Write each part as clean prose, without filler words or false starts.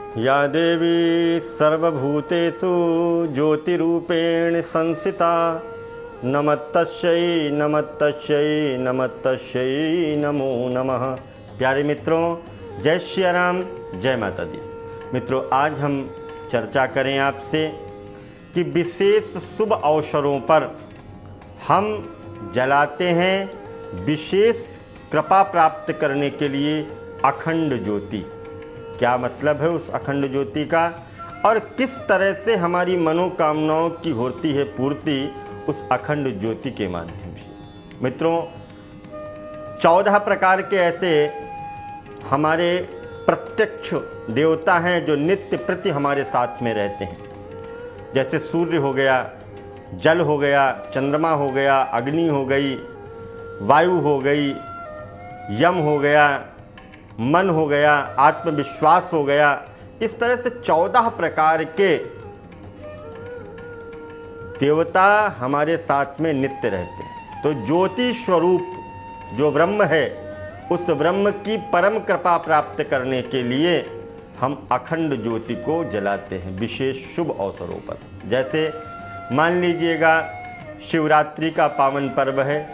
या देवी सर्वभूतेषु ज्योतिरूपेण संस्थिता नमस्तस्यै नमस्तस्यै नमस्तस्यै नमो नमः। प्यारे मित्रों, जय श्री राम, जय माता दी। मित्रों, आज हम चर्चा करें आपसे कि विशेष शुभ अवसरों पर हम जलाते हैं विशेष कृपा प्राप्त करने के लिए अखंड ज्योति। क्या मतलब है उस अखंड ज्योति का और किस तरह से हमारी मनोकामनाओं की होती है पूर्ति उस अखंड ज्योति के माध्यम से। मित्रों, 14 प्रकार के ऐसे हमारे प्रत्यक्ष देवता हैं जो नित्य प्रति हमारे साथ में रहते हैं। जैसे सूर्य हो गया, जल हो गया, चंद्रमा हो गया, अग्नि हो गई, वायु हो गई, यम हो गया, मन हो गया, आत्मविश्वास हो गया। इस तरह से 14 प्रकार के देवता हमारे साथ में नित्य रहते हैं। तो ज्योति स्वरूप जो ब्रह्म है, उस ब्रह्म की परम कृपा प्राप्त करने के लिए हम अखंड ज्योति को जलाते हैं विशेष शुभ अवसरों पर। जैसे मान लीजिएगा शिवरात्रि का पावन पर्व है,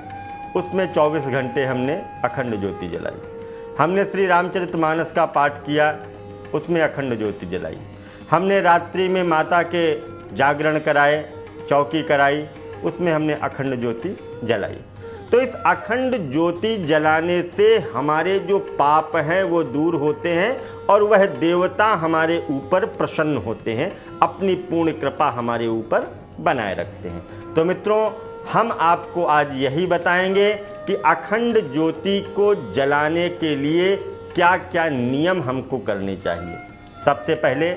उसमें 24 घंटे हमने अखंड ज्योति जलाई। हमने श्री रामचरितमानस का पाठ किया, उसमें अखंड ज्योति जलाई। हमने रात्रि में माता के जागरण कराए, चौकी कराई, उसमें हमने अखंड ज्योति जलाई। तो इस अखंड ज्योति जलाने से हमारे जो पाप हैं वो दूर होते हैं और वह देवता हमारे ऊपर प्रसन्न होते हैं, अपनी पूर्ण कृपा हमारे ऊपर बनाए रखते हैं। तो मित्रों, हम आपको आज यही बताएंगे कि अखंड ज्योति को जलाने के लिए क्या क्या नियम हमको करने चाहिए। सबसे पहले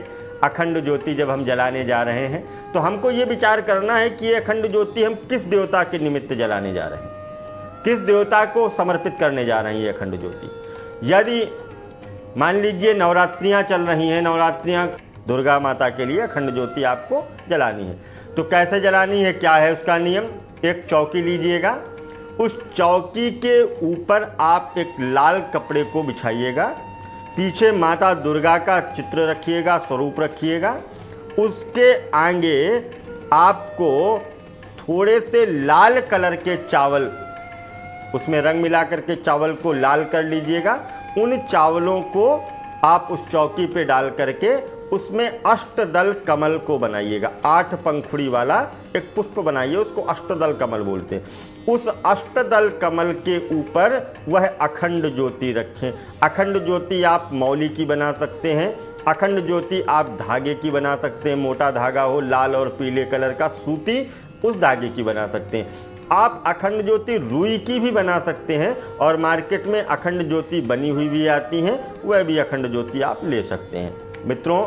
अखंड ज्योति जब हम जलाने जा रहे हैं तो हमको ये विचार करना है कि ये अखंड ज्योति हम किस देवता के निमित्त जलाने जा रहे हैं, किस देवता को समर्पित करने जा रहे हैं ये अखंड ज्योति। यदि मान लीजिए नवरात्रियाँ चल रही हैं, नवरात्रियाँ दुर्गा माता के लिए अखंड ज्योति आपको जलानी है, तो कैसे जलानी है, क्या है उसका नियम। एक चौकी लीजिएगा, उस चौकी के ऊपर आप एक लाल कपड़े को बिछाइएगा, पीछे माता दुर्गा का चित्र रखिएगा, स्वरूप रखिएगा। उसके आगे आपको थोड़े से लाल कलर के चावल, उसमें रंग मिला करके चावल को लाल कर लीजिएगा। उन चावलों को आप उस चौकी पे डाल करके उसमें अष्टदल कमल को बनाइएगा। 8 पंखुड़ी वाला एक पुष्प बनाइए, उसको अष्टदल कमल बोलते हैं। उस अष्टदल कमल के ऊपर वह अखंड ज्योति रखें। अखंड ज्योति आप मौली की बना सकते हैं, अखंड ज्योति आप धागे की बना सकते हैं, मोटा धागा हो, लाल और पीले कलर का सूती, उस धागे की बना सकते हैं। आप अखंड ज्योति रुई की भी बना सकते हैं और मार्केट में अखंड ज्योति बनी हुई भी आती हैं, वह भी अखंड ज्योति आप ले सकते हैं। मित्रों,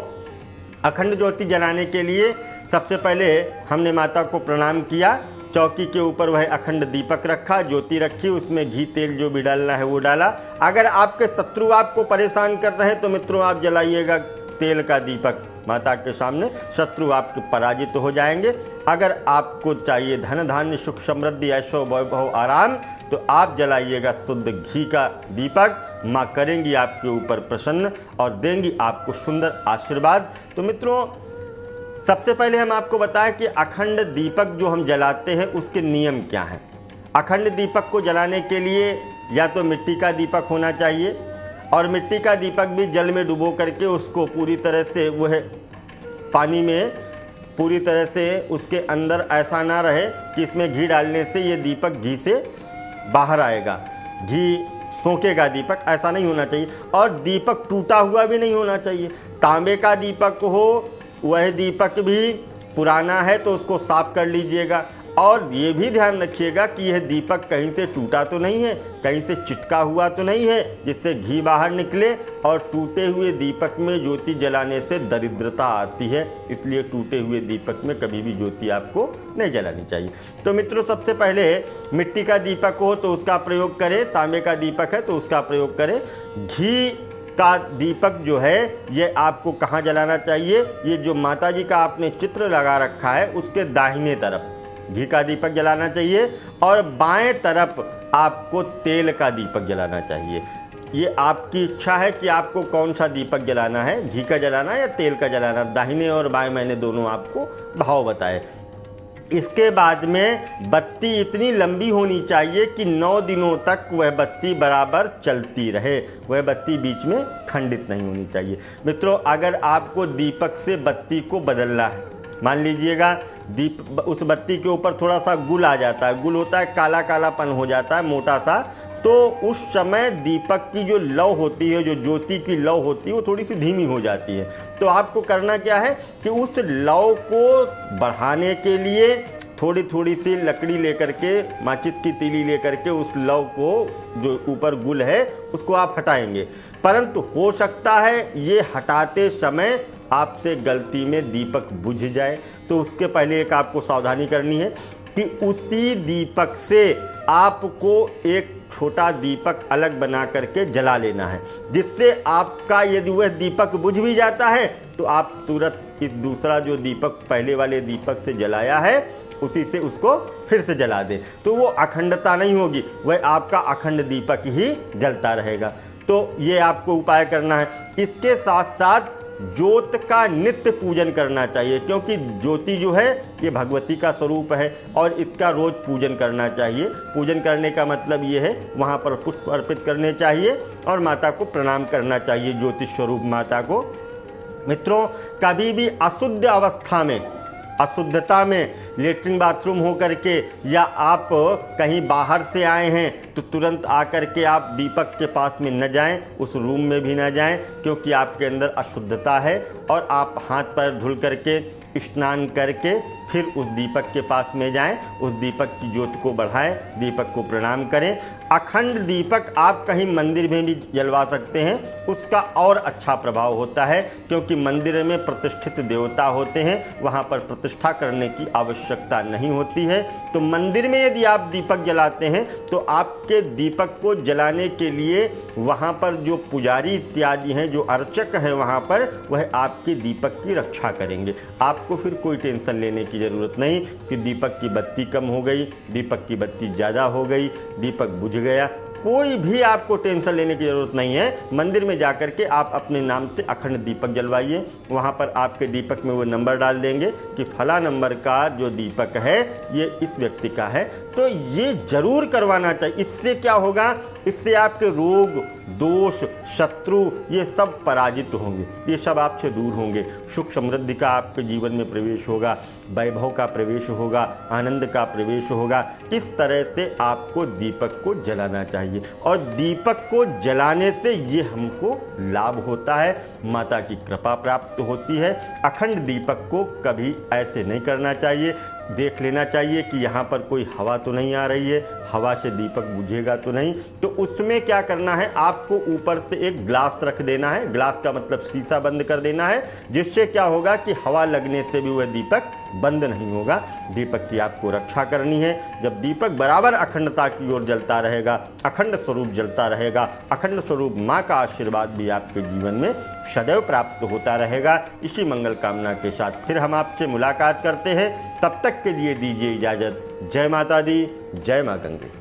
अखंड ज्योति जलाने के लिए सबसे पहले हमने माता को प्रणाम किया, चौकी के ऊपर वह अखंड दीपक रखा, ज्योति रखी, उसमें घी तेल जो भी डालना है वो डाला। अगर आपके शत्रु आपको परेशान कर रहे हैं तो मित्रों आप जलाइएगा तेल का दीपक माता के सामने, शत्रु आपके पराजित हो जाएंगे। अगर आपको चाहिए धन धान्य सुख समृद्धि ऐशो वैभव आराम, तो आप जलाइएगा शुद्ध घी का दीपक। माँ करेंगी आपके ऊपर प्रसन्न और देंगी आपको सुंदर आशीर्वाद। तो मित्रों, सबसे पहले हम आपको बताएं कि अखंड दीपक जो हम जलाते हैं उसके नियम क्या हैं। अखंड दीपक को जलाने के लिए या तो मिट्टी का दीपक होना चाहिए, और मिट्टी का दीपक भी जल में डुबो करके उसको पूरी तरह से वह पानी में पूरी तरह से उसके अंदर ऐसा ना रहे कि इसमें घी डालने से ये दीपक घी से बाहर आएगा, घी सोखेगा दीपक, ऐसा नहीं होना चाहिए। और दीपक टूटा हुआ भी नहीं होना चाहिए। तांबे का दीपक हो, वह दीपक भी पुराना है तो उसको साफ कर लीजिएगा। और ये भी ध्यान रखिएगा कि यह दीपक कहीं से टूटा तो नहीं है, कहीं से चिटका हुआ तो नहीं है जिससे घी बाहर निकले। और टूटे हुए दीपक में ज्योति जलाने से दरिद्रता आती है, इसलिए टूटे हुए दीपक में कभी भी ज्योति आपको नहीं जलानी चाहिए। तो मित्रों, सबसे पहले मिट्टी का दीपक हो तो उसका प्रयोग करें, तांबे का दीपक है तो उसका प्रयोग करें। घी का दीपक जो है ये आपको कहाँ जलाना चाहिए, ये जो माता जी का आपने चित्र लगा रखा है उसके दाहिने तरफ घी का दीपक जलाना चाहिए और बाएं तरफ आपको तेल का दीपक जलाना चाहिए। ये आपकी इच्छा है कि आपको कौन सा दीपक जलाना है, घी का जलाना है या तेल का जलाना। दाहिने और बाएं मैंने दोनों आपको भाव बताए। इसके बाद में बत्ती इतनी लंबी होनी चाहिए कि 9 दिनों तक वह बत्ती बराबर चलती रहे, वह बत्ती बीच में खंडित नहीं होनी चाहिए। मित्रों, अगर आपको दीपक से बत्ती को बदलना है, मान लीजिएगा उस बत्ती के ऊपर थोड़ा सा गुल आ जाता है, गुल होता है काला कालापन हो जाता है मोटा सा, तो उस समय दीपक की जो लौ होती है, जो ज्योति की लौ होती है, वो थोड़ी सी धीमी हो जाती है। तो आपको करना क्या है कि उस लौ को बढ़ाने के लिए थोड़ी थोड़ी सी लकड़ी लेकर के, माचिस की तीली लेकर के उस लौ को, जो ऊपर गुल है, उसको आप हटाएंगे। परंतु हो सकता है ये हटाते समय आपसे गलती में दीपक बुझ जाए, तो उसके पहले एक आपको सावधानी करनी है कि उसी दीपक से आपको एक छोटा दीपक अलग बना करके जला लेना है, जिससे आपका यदि वह दीपक बुझ भी जाता है तो आप तुरंत इस दूसरा जो दीपक पहले वाले दीपक से जलाया है उसी से उसको फिर से जला दें, तो वो अखंडता नहीं होगी, वह आपका अखंड दीपक ही जलता रहेगा। तो ये आपको उपाय करना है। इसके साथ साथ ज्योत का नित्य पूजन करना चाहिए, क्योंकि ज्योति जो है ये भगवती का स्वरूप है और इसका रोज पूजन करना चाहिए। पूजन करने का मतलब ये है वहाँ पर पुष्प अर्पित करने चाहिए और माता को प्रणाम करना चाहिए, ज्योति स्वरूप माता को। मित्रों, कभी भी अशुद्ध अवस्था में, अशुद्धता में लेटरिन बाथरूम हो करके या आप कहीं बाहर से आए हैं तो तुरंत आकर के आप दीपक के पास में न जाएं, उस रूम में भी न जाएं, क्योंकि आपके अंदर अशुद्धता है। और आप हाथ पैर धुल करके, स्नान करके फिर उस दीपक के पास में जाएं, उस दीपक की ज्योति को बढ़ाएं, दीपक को प्रणाम करें। अखंड दीपक आप कहीं मंदिर में भी जलवा सकते हैं, उसका और अच्छा प्रभाव होता है, क्योंकि मंदिर में प्रतिष्ठित देवता होते हैं, वहाँ पर प्रतिष्ठा करने की आवश्यकता नहीं होती है। तो मंदिर में यदि आप दीपक जलाते हैं तो आपके दीपक को जलाने के लिए वहाँ पर जो पुजारी इत्यादि हैं, जो अर्चक हैं वहाँ पर, वह आपके दीपक की रक्षा करेंगे। आपको फिर कोई टेंशन लेने की ज़रूरत नहीं कि दीपक की बत्ती कम हो गई, दीपक की बत्ती ज़्यादा हो गई, दीपक बुझ गया। कोई भी आपको टेंशन लेने की ज़रूरत नहीं है। मंदिर में जाकर के आप अपने नाम से अखंड दीपक जलवाइए। वहाँ पर आपके दीपक में वो नंबर डाल देंगे कि फला नंबर का जो दीपक है ये इस व्यक्ति का है। तो ये ज़रूर करवाना चाहिए। इससे क्या होगा, इससे आपके रोग, दोष, शत्रु ये सब पराजित होंगे, ये सब आपसे दूर होंगे। सुख समृद्धि का आपके जीवन में प्रवेश होगा, वैभव का प्रवेश होगा, आनंद का प्रवेश होगा। इस तरह से आपको दीपक को जलाना चाहिए और दीपक को जलाने से ये हमको लाभ होता है, माता की कृपा प्राप्त होती है। अखंड दीपक को कभी ऐसे नहीं करना चाहिए। देख लेना चाहिए कि यहाँ पर कोई हवा तो नहीं आ रही है, हवा से दीपक बुझेगा तो नहीं। तो उसमें क्या करना है, आपको ऊपर से एक ग्लास रख देना है। ग्लास का मतलब शीशा बंद कर देना है, जिससे क्या होगा कि हवा लगने से भी वह दीपक बंद नहीं होगा। दीपक की आपको रक्षा करनी है। जब दीपक बराबर अखंडता की ओर जलता रहेगा, अखंड स्वरूप जलता रहेगा, अखंड स्वरूप माँ का आशीर्वाद भी आपके जीवन में सदैव प्राप्त होता रहेगा। इसी मंगल कामना के साथ फिर हम आपसे मुलाकात करते हैं। तब तक के लिए दीजिए इजाज़त। जय माता दी, जय माँ गंगे।